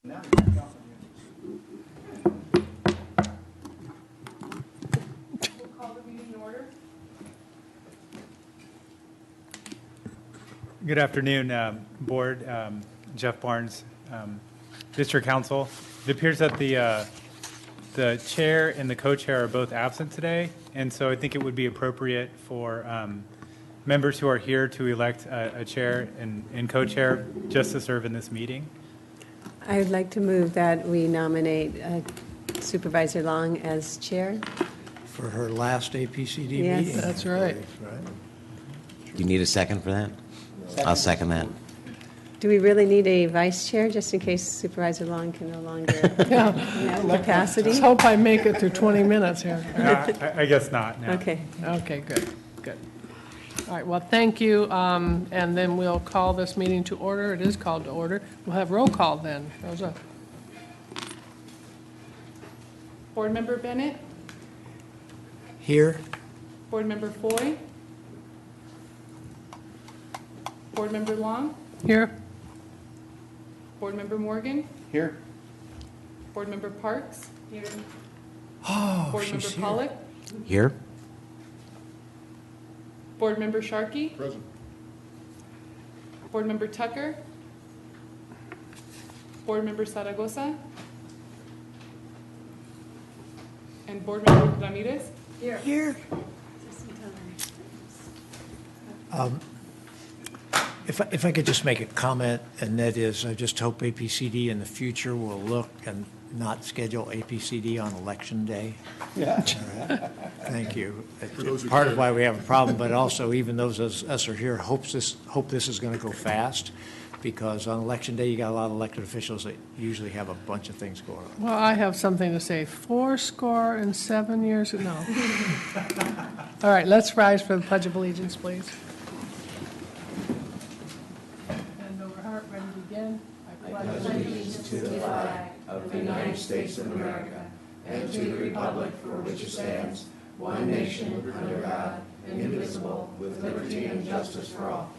Now the back off on We'll call the meeting to order. Good afternoon, Board. Jeff Barnes, District Council. It appears that the chair and the co-chair are both absent today, and so I think it would be appropriate for members who are here to elect a chair and co-chair just to serve in this meeting. I would like to move that we nominate Supervisor Long as chair. For her last APCD Yes. meeting. That's right. You need a second for that? I'll second that. Do we really need a vice chair, just in case Supervisor Long can no longer have capacity? Let's hope I make it through 20 minutes here. I guess not. No. Okay. Okay, good. All right, well, thank you, and then we'll call this meeting to order. It is called to order. We'll have roll call then. Rosa. Board Member Bennett, Here, Board Member Foy, Board Member Long, Here. Board Member Morgan, here. Board Member Parks, oh, Board she's Member here. Pollock, Here? Board Member Sharkey, present. Board Member Tucker, Board Member Zaragoza, and Board Member Ramirez. Here. If I could just make a comment, and that is, I just hope APCD in the future will look and not schedule APCD on Election Day. Yeah. Thank you. It's part of why we have a problem, but also even those of us who are here hope this is going to go fast, because on Election Day, you got a lot of elected officials that usually have a bunch of things going on. Well, I have something to say. 77 years, no. All right, let's rise for the Pledge of Allegiance, please. Hand over heart, ready to begin. I pledge allegiance to the flag of the United States of America and to the republic for which it stands, one nation under God, indivisible, with liberty and justice for all.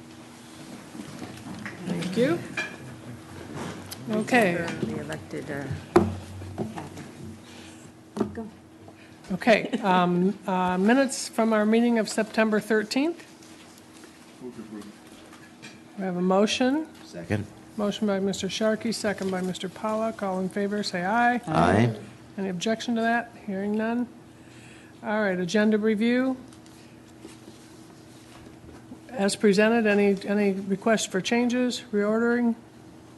Thank you. Okay. The elected. Go. Okay, minutes from our meeting of September 13th. We have a motion. Second? Motion by Mr. Sharkey, second by Mr. Pollock. All in favor, say aye. Aye. Any objection to that? Hearing none. All right, agenda review. As presented, any requests for changes, reordering?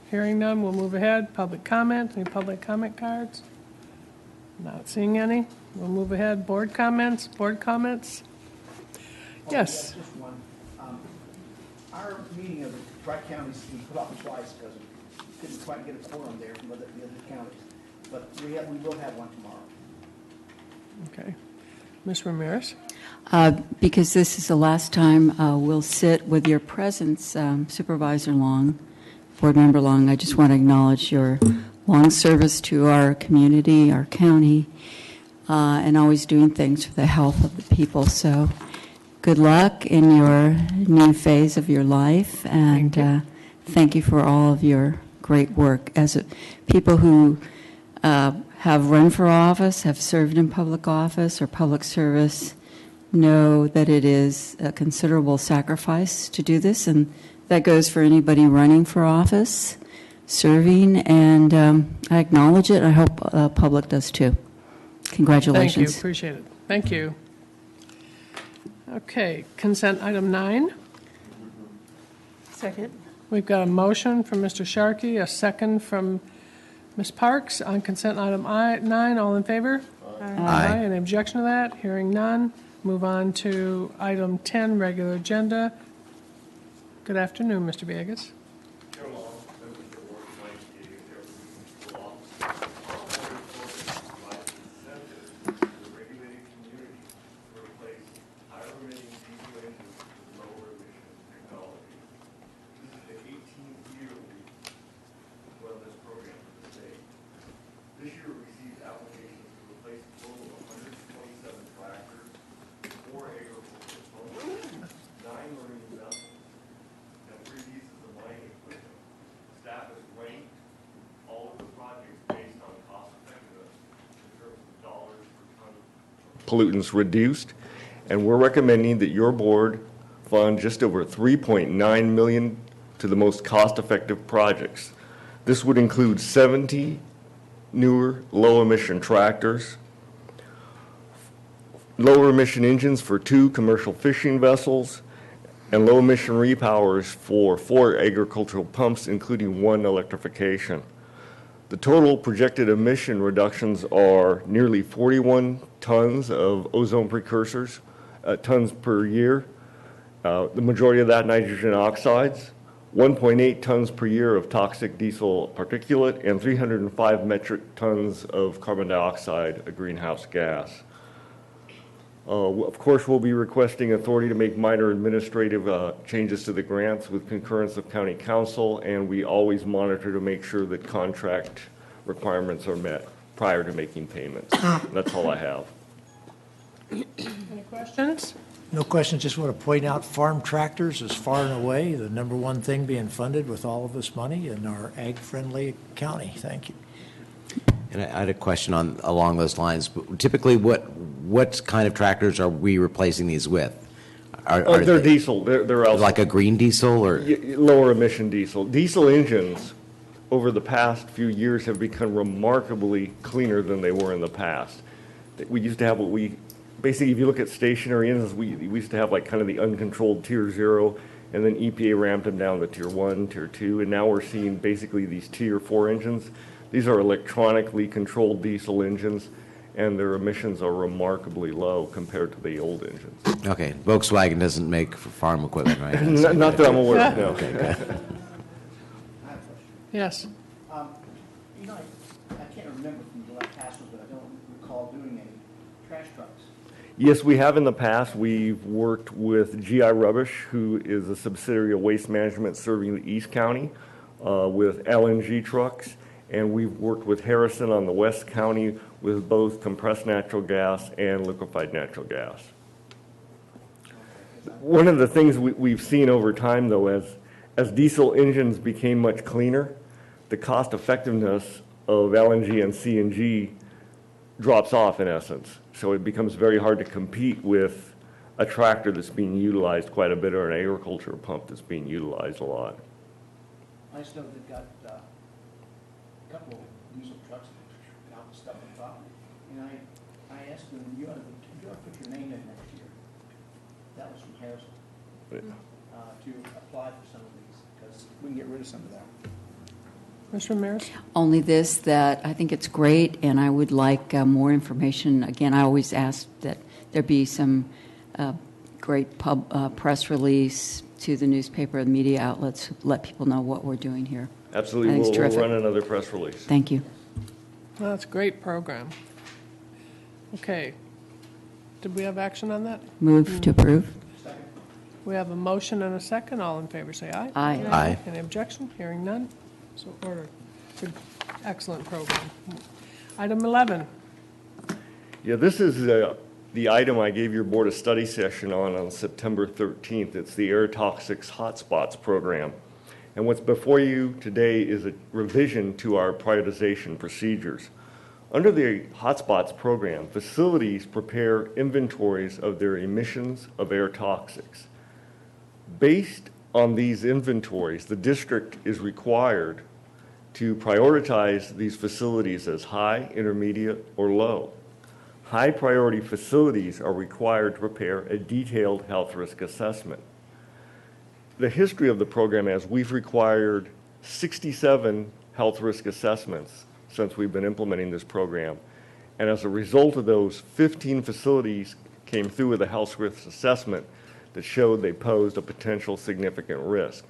Hearing none, we'll move ahead. Public comment, any public comment cards? Not seeing any. We'll move ahead. Board comments? Yes. Just one. Our meeting of the Tri-Counties we put off twice because we couldn't quite get a quorum there from the other counties. But we will have one tomorrow. Okay. Ms. Ramirez? Because this is the last time we'll sit with your presence, Supervisor Long, Board Member Long, I just want to acknowledge your long service to our community, our county, and always doing things for the health of the people. So good luck in your new phase of your life, and thank you for all of your great work. As people who have run for office, have served in public office or public service, know that it is a considerable sacrifice to do this, and that goes for anybody running for office, serving, and I acknowledge it. I hope the public does too. Congratulations. Thank you. Appreciate it. Thank you. Okay, consent item 9. Second. We've got a motion from Mr. Sharkey, a second from Ms. Parks on consent item 9. All in favor? Aye. Any objection to that? Hearing none. Move on to item 10, regular agenda. Good afternoon, Mr. Villegas. This year we received applications to replace a total of 127 tractors, 4 agricultural phones, 9 marine vessels, and 3 pieces of mining pollutants reduced, and we're recommending that your board fund just over $3.9 million to the most cost-effective projects. This would include 70 newer low-emission tractors, lower-emission engines for 2 commercial fishing vessels, and low-emission repowers for 4 agricultural pumps, including 1 electrification. The total projected emission reductions are nearly 41 tons of ozone precursors, tons per year. The majority of that nitrogen oxides, 1.8 tons per year of toxic diesel particulate, and 305 metric tons of carbon dioxide, a greenhouse gas. Of course, we'll be requesting authority to make minor administrative changes to the grants with concurrence of County Council, and we always monitor to make sure that contract requirements are met prior to making payments. That's all I have. Any questions? No questions, just want to point out farm tractors is far and away the number one thing being funded with all of this money in our ag-friendly county. Thank you. And I had a question along those lines. Typically, what kind of tractors are we replacing these with? They're they diesel. They're also like a green diesel or lower emission diesel. Diesel engines over the past few years have become remarkably cleaner than they were in the past. We used to have basically, if you look at stationary engines, we used to have like kind of the uncontrolled tier 0, and then EPA ramped them down to tier 1, tier 2, and now we're seeing basically these tier 4 engines. These are electronically controlled diesel engines, and their emissions are remarkably low compared to the old engines. Okay, Volkswagen doesn't make farm equipment, right? Not that I'm aware of, no. Okay, good. I have a question. Yes. You know, I can't remember from the last past, but I don't recall doing any trash trucks. Yes, we have in the past. We've worked with GI Rubbish, who is a subsidiary of Waste Management serving the East County, with LNG trucks. And we've worked with Harrison on the West County with both compressed natural gas and liquefied natural gas. One of the things we've seen over time, though, as diesel engines became much cleaner, the cost effectiveness of LNG and CNG drops off in essence. So it becomes very hard to compete with a tractor that's being utilized quite a bit or an agricultural pump that's being utilized a lot. I just know they've got a couple of diesel trucks that out and stuff on top. And I asked them, you ought to put your name in next year. That was from Harrison. To apply for some of these, because we can get rid of some of that. Mr. Maris? Only this, that I think it's great, and I would like more information. Again, I always ask that there be some great press release to the newspaper and media outlets to let people know what we're doing here. Absolutely, I think it's we'll terrific. run another press release. Thank you. Well, that's a great program. Okay. Did we have action on that? Move to approve. We have a motion and a second. All in favor, say aye. Aye. Aye. Any objection? Hearing none. So ordered. It's an excellent program. Item 11. Yeah, this is the item I gave your board a study session on September 13th. It's the Air Toxics Hotspots program. And what's before you today is a revision to our prioritization procedures. Under the Hotspots program, facilities prepare inventories of their emissions of air toxics. Based on these inventories, the district is required to prioritize these facilities as high, intermediate, or low. High priority facilities are required to prepare a detailed health risk assessment. The history of the program is we've required 67 health risk assessments since we've been implementing this program. And as a result of those, 15 facilities came through with a health risk assessment that showed they posed a potential significant risk.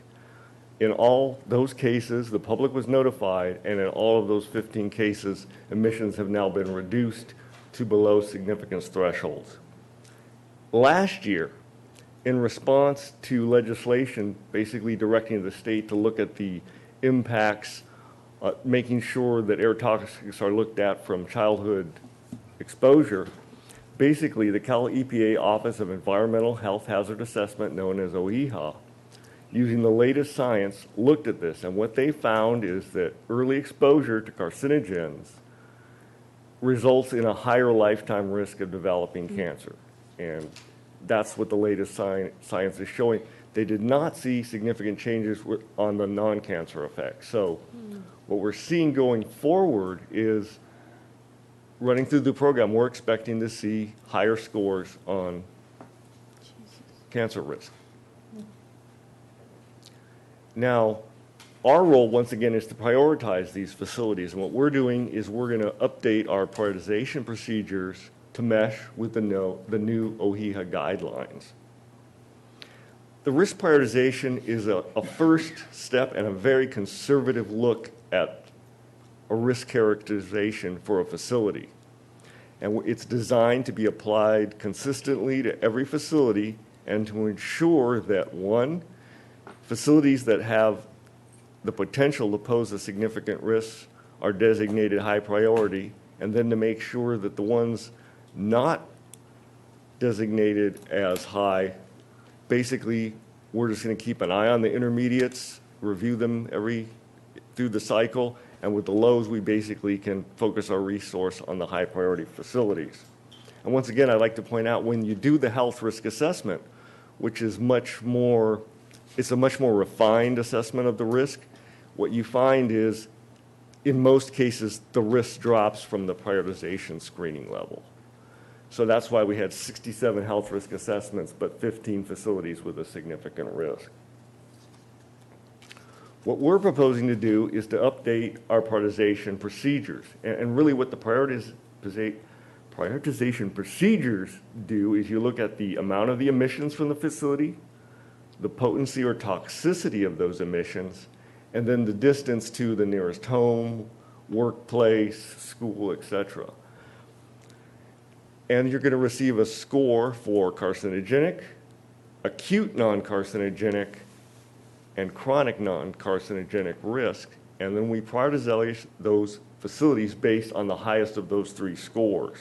In all those cases, the public was notified, and in all of those 15 cases, emissions have now been reduced to below significance thresholds. Last year, in response to legislation basically directing the state to look at the impacts, making sure that air toxics are looked at from childhood exposure, basically the Cal EPA Office of Environmental Health Hazard Assessment, known as OEHA, using the latest science, looked at this, and what they found is that early exposure to carcinogens results in a higher lifetime risk of developing cancer. And that's what the latest science is showing. They did not see significant changes on the non-cancer effects. So what we're seeing going forward is, running through the program, we're expecting to see higher scores on cancer risk. Now, our role, once again, is to prioritize these facilities. And what we're doing is we're going to update our prioritization procedures to mesh with the new OHIHA guidelines. The risk prioritization is a first step and a very conservative look at a risk characterization for a facility. And it's designed to be applied consistently to every facility and to ensure that, one, facilities that have the potential to pose a significant risk are designated high priority, and then to make sure that the ones not designated as high, basically, we're just going to keep an eye on the intermediates, review them through the cycle, and with the lows, we basically can focus our resource on the high priority facilities. And once again, I'd like to point out, when you do the health risk assessment, which is it's a much more refined assessment of the risk, what you find is, in most cases, the risk drops from the prioritization screening level. So that's why we had 67 health risk assessments, but 15 facilities with a significant risk. What we're proposing to do is to update our prioritization procedures. And really what the prioritization procedures do is you look at the amount of the emissions from the facility, the potency or toxicity of those emissions, and then the distance to the nearest home, workplace, school, etc. And you're going to receive a score for carcinogenic, acute non-carcinogenic, and chronic non-carcinogenic risk. And then we prioritize those facilities based on the highest of those three scores.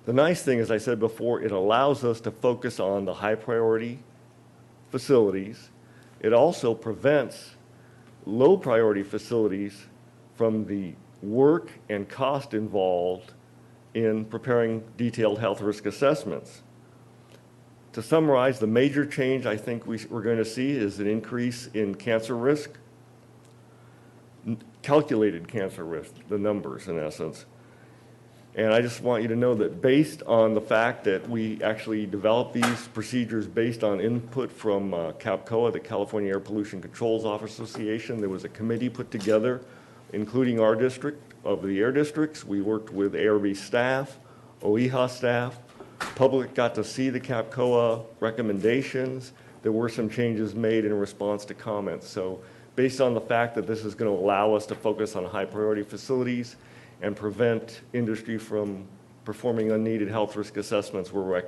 The nice thing, as I said before, it allows us to focus on the high priority facilities. It also prevents low priority facilities from the work and cost involved in preparing detailed health risk assessments. To summarize, the major change I think we're going to see is an increase in cancer risk, calculated cancer risk, the numbers in essence. And I just want you to know that based on the fact that we actually developed these procedures based on input from CAPCOA, the California Air Pollution Controls Association, there was a committee put together, including our district, of the air districts. We worked with ARB staff, OHIHA staff. Public got to see the CAPCOA recommendations. There were some changes made in response to comments. So based on the fact that this is going to allow us to focus on high priority facilities and prevent industry from performing unneeded health risk assessments, we're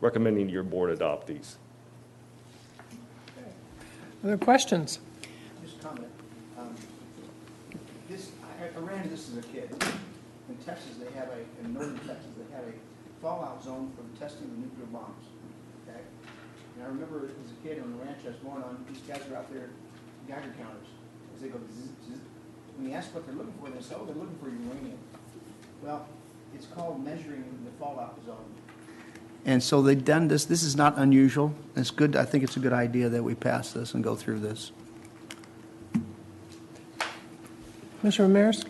recommending your board adopt these. Other questions? Just comment. I ran into this as a kid. In Texas, in northern Texas, they have a fallout zone for the testing of nuclear bombs. Okay? And I remember as a kid on the ranch I was born on, these guys are out there, Geiger counters. As they go, zzz, zzz. When you ask what they're looking for, they say, oh, they're looking for uranium. Well, it's called measuring the fallout zone. And so they've done this. This is not unusual. It's good. I think it's a good idea that we pass this and go through this. Mr. Ramirez?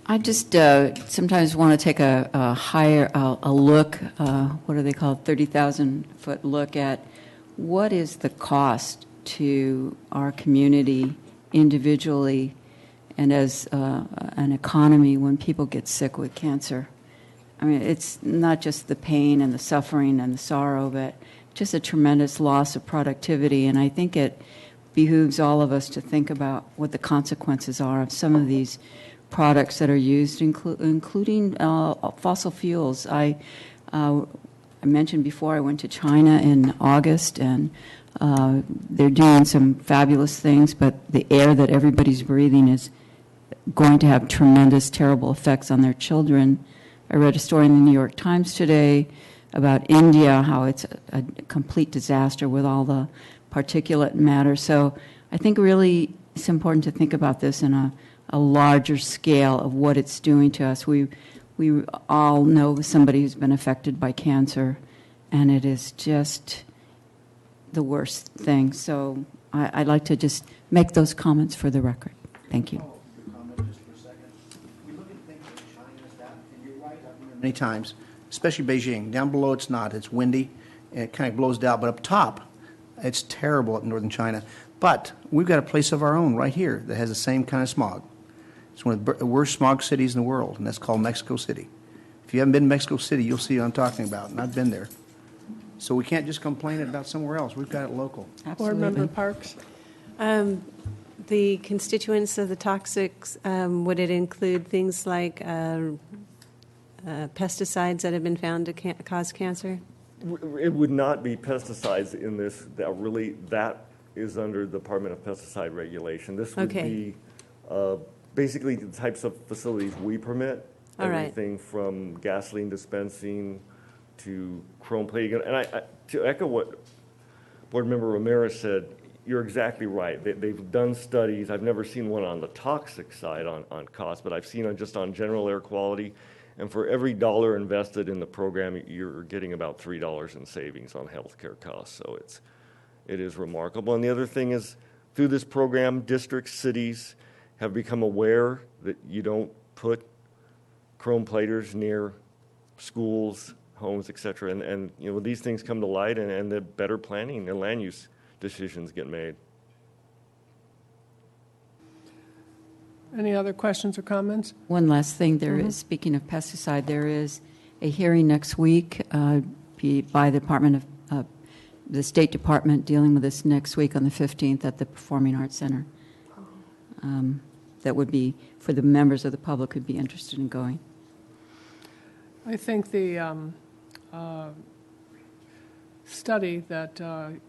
I just sometimes want to take a higher look, what do they call it, 30,000-foot look at what is the cost to our community individually and as an economy when people get sick with cancer. I mean, it's not just the pain and the suffering and the sorrow, but just a tremendous loss of productivity. And I think it behooves all of us to think about what the consequences are of some of these products that are used, including fossil fuels. I mentioned before I went to China in August, and they're doing some fabulous things, but the air that everybody's breathing is going to have tremendous, terrible effects on their children. I read a story in the New York Times today about India, how it's a complete disaster with all the particulate matter. So I think really it's important to think about this in a a larger scale of what it's doing to us. We all know somebody who's been affected by cancer, and it is just the worst thing. So I'd like to just make those comments for the record. Thank you. Your comment just for a second. We look at things like China's down, and you're right, I've been there many times, especially Beijing. Down below, it's not. It's windy, and it kind of blows down. But up top, it's terrible up in northern China. But we've got a place of our own right here that has the same kind of smog. It's one of the worst smog cities in the world, and that's called Mexico City. If you haven't been to Mexico City, you'll see what I'm talking about, and I've been there. So we can't just complain about somewhere else. We've got it local. Board Member Parks? The constituents of the toxics, would it include things like pesticides that have been found to cause cancer? It would not be pesticides in this. That is under the Department of Pesticide Regulation. This would be basically the types of facilities we permit. All right. Everything from gasoline dispensing to chrome plating. And to echo what Board Member Ramirez said, you're exactly right. They've done studies. I've never seen one on the toxic side on cost, but I've seen just on general air quality. And for every dollar invested in the program, you're getting about $3 in savings on healthcare costs. So it is remarkable. And the other thing is, through this program, districts, cities have become aware that you don't put chrome platers near schools, homes, et cetera. And you know, these things come to light, and the better planning and land use decisions get made. Any other questions or comments? One last thing, there is, speaking of pesticide, there is a hearing next week by the Department of the State Department dealing with this next week on the 15th at the Performing Arts Center. That would be for the members of the public who'd be interested in going. I think the study that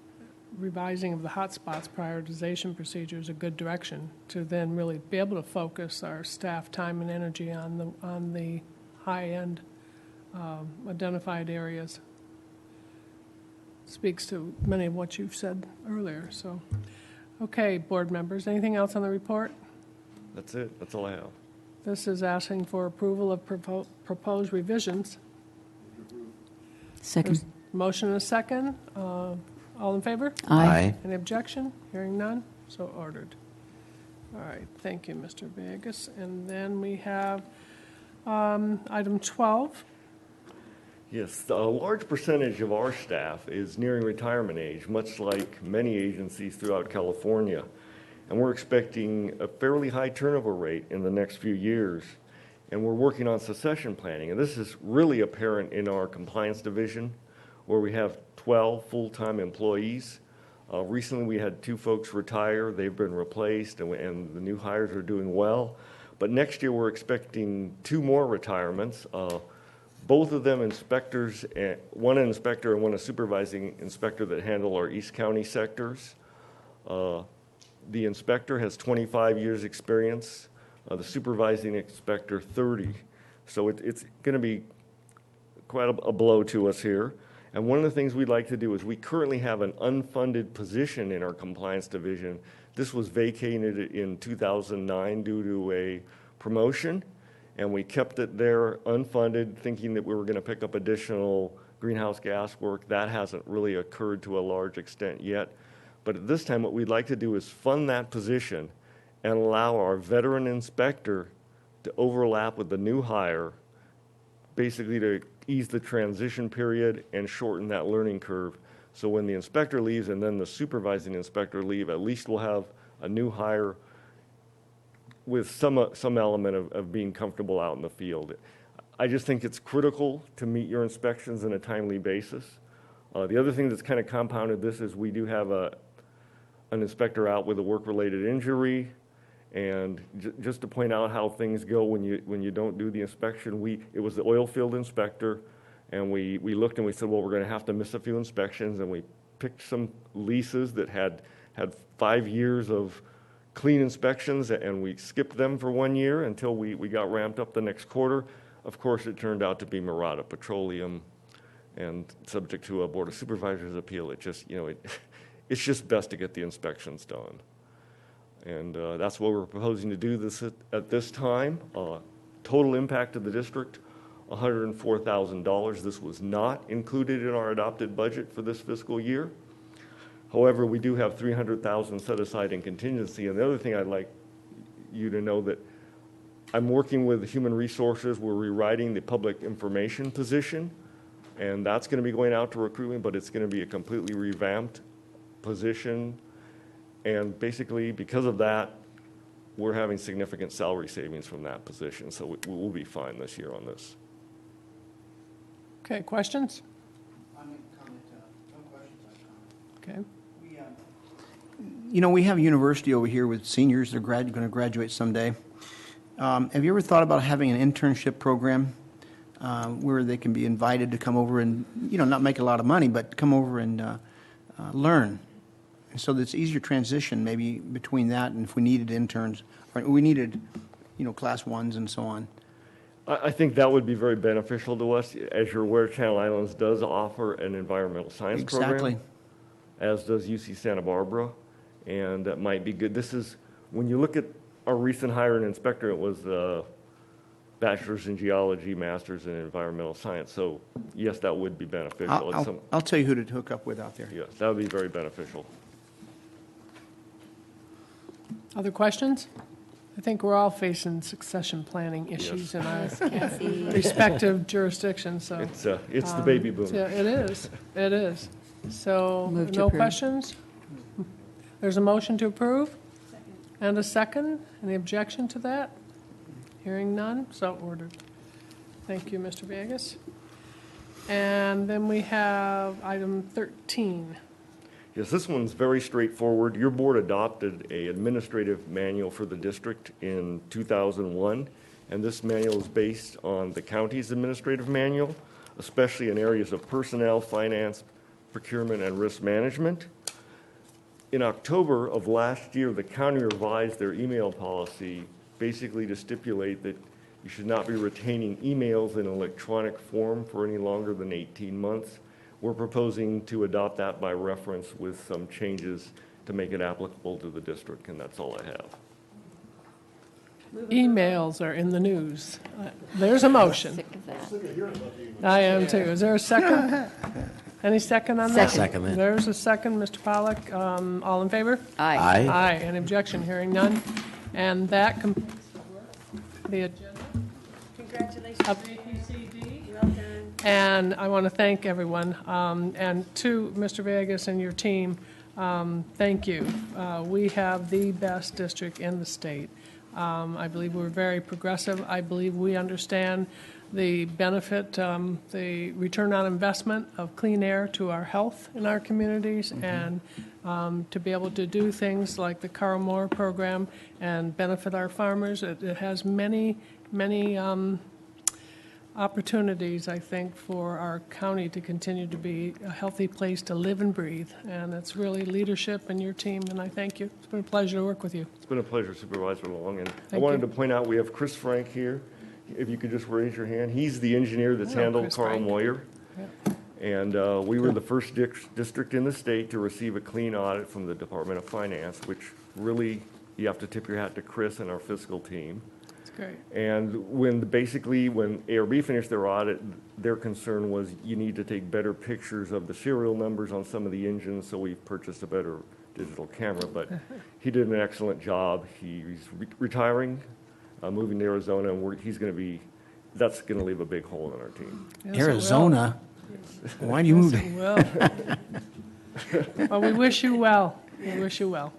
revising of the hotspots prioritization procedure is a good direction to then really be able to focus our staff time and energy on the high-end identified areas. Speaks to many of what you've said earlier. So, okay, board members, anything else on the report? That's it. That's all I have. This is asking for approval of proposed revisions. Second. There's a motion and a second. All in favor? Aye. Any objection? Hearing none, so ordered. All right, thank you, Mr. Vegas. And then we have item 12. Yes, a large percentage of our staff is nearing retirement age, much like many agencies throughout California. And we're expecting a fairly high turnover rate in the next few years. And we're working on succession planning. And this is really apparent in our compliance division, where we have 12 full-time employees. Recently, we had 2 folks retire. They've been replaced, and the new hires are doing well. But next year, we're expecting 2 more retirements. Both of them inspectors, one an inspector and one a supervising inspector that handle our East County sectors. The inspector has 25 years experience, the supervising inspector 30. So it's going to be quite a blow to us here. And one of the things we'd like to do is we currently have an unfunded position in our compliance division. This was vacated in 2009 due to a promotion, and we kept it there unfunded, thinking that we were going to pick up additional greenhouse gas work. That hasn't really occurred to a large extent yet. But at this time, what we'd like to do is fund that position and allow our veteran inspector to overlap with the new hire, basically to ease the transition period and shorten that learning curve. So when the inspector leaves and then the supervising inspector leave, at least we'll have a new hire with some element of being comfortable out in the field. I just think it's critical to meet your inspections on a timely basis. The other thing that's kind of compounded this is we do have an inspector out with a work-related injury. And just to point out how things go when you don't do the inspection, it was the oil field inspector, and we looked and we said, well, we're going to have to miss a few inspections, and we picked some leases that had 5 years of clean inspections, and we skipped them for 1 year until we got ramped up the next quarter. Of course, it turned out to be Murata Petroleum, and subject to a Board of Supervisors appeal. It just, it's just best to get the inspections done. And that's what we're proposing to do this at this time. Total impact of the district, $104,000. This was not included in our adopted budget for this fiscal year. However, we do have $300,000 set aside in contingency. And the other thing I'd like you to know that I'm working with Human Resources. We're rewriting the public information position, and that's going to be going out to recruitment, but it's going to be a completely revamped position. And basically, because of that, we're having significant salary savings from that position. So we'll be fine this year on this. Okay, questions? I make a comment, no questions, I comment. Okay. You know, we have a university over here with seniors that are going to graduate someday. Have you ever thought about having an internship program where they can be invited to come over and, not make a lot of money, but come over and learn? And so that's easier transition maybe between that and if we needed interns, or we needed, class ones and so on. I think that would be very beneficial to us. As you're aware, Channel Islands does offer an environmental science program. Exactly. As does UC Santa Barbara, and that might be good. This is, when you look at our recent hire and inspector, it was bachelor's in geology, master's in environmental science. So yes, that would be beneficial. I'll tell you who to hook up with out there. Yes, that would be very beneficial. Other questions? I think we're all facing succession planning issues in our respective jurisdictions, so. It's the baby boom. Yeah, it is, it is. So, Move to no approve. questions? There's a motion to approve? And a second? Any objection to that? Hearing none, so ordered. Thank you, Mr. Vegas. And then we have item 13. Yes, this one's very straightforward. Your board adopted an administrative manual for the district in 2001, and this manual is based on the county's administrative manual, especially in areas of personnel, finance, procurement, and risk management. In October of last year, the county revised their email policy basically to stipulate that you should not be retaining emails in electronic form for any longer than 18 months. We're proposing to adopt that by reference with some changes to make it applicable to the district, and that's all I have. Emails are in the news. There's a motion. Sick of that. I am too. Is there a second? Any second on that? Second it. There's a second, Mr. Pollack. All in favor? Aye. Aye. Aye. Any objection? Hearing none. And that completes the agenda Congratulations. of APCD. Well done. And I want to thank everyone. And to Mr. Vegas and your team, thank you. We have the best district in the state. I believe we're very progressive. I believe we understand the benefit, the return on investment of clean air to our health in our communities, and to be able to do things like the Carl Moore program and benefit our farmers. It has many, many opportunities, I think, for our county to continue to be a healthy place to live and breathe. And it's really leadership and your team, and I thank you. It's been a pleasure to work with you. It's been a pleasure, Supervisor Long. And I Thank wanted you. to point out, we have Chris Frank here. If you could just raise your hand. He's the engineer that's Hello, handled Chris Carl Frank. Moyer. Yeah. And we were the first district in the state to receive a clean audit from the Department of Finance, which really, you have to tip your hat to Chris and our fiscal team. It's great. And when ARB finished their audit, their concern was you need to take better pictures of the serial numbers on some of the engines, so we purchased a better digital camera. But he did an excellent job. He's retiring, moving to Arizona, and that's going to leave a big hole in our team. Yes, it will. Arizona? Why do you move Yes, there? it will. Well, we wish you well. We wish you well.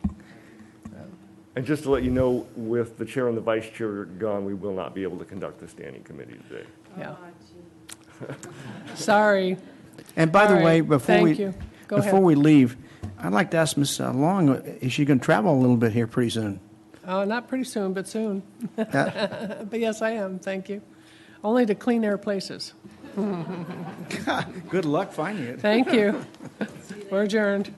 And just to let you know, with the chair and the vice chair gone, we will not be able to conduct the standing committee today. Yeah. Sorry. And by the All way, right. Thank you. Go ahead. before we leave, I'd like to ask Ms. Long, is she going to travel a little bit here pretty soon? Not pretty soon, but soon. Uh, But yes, I am. Thank you. Only to clean air places. Good luck finding it. Thank you. We're adjourned.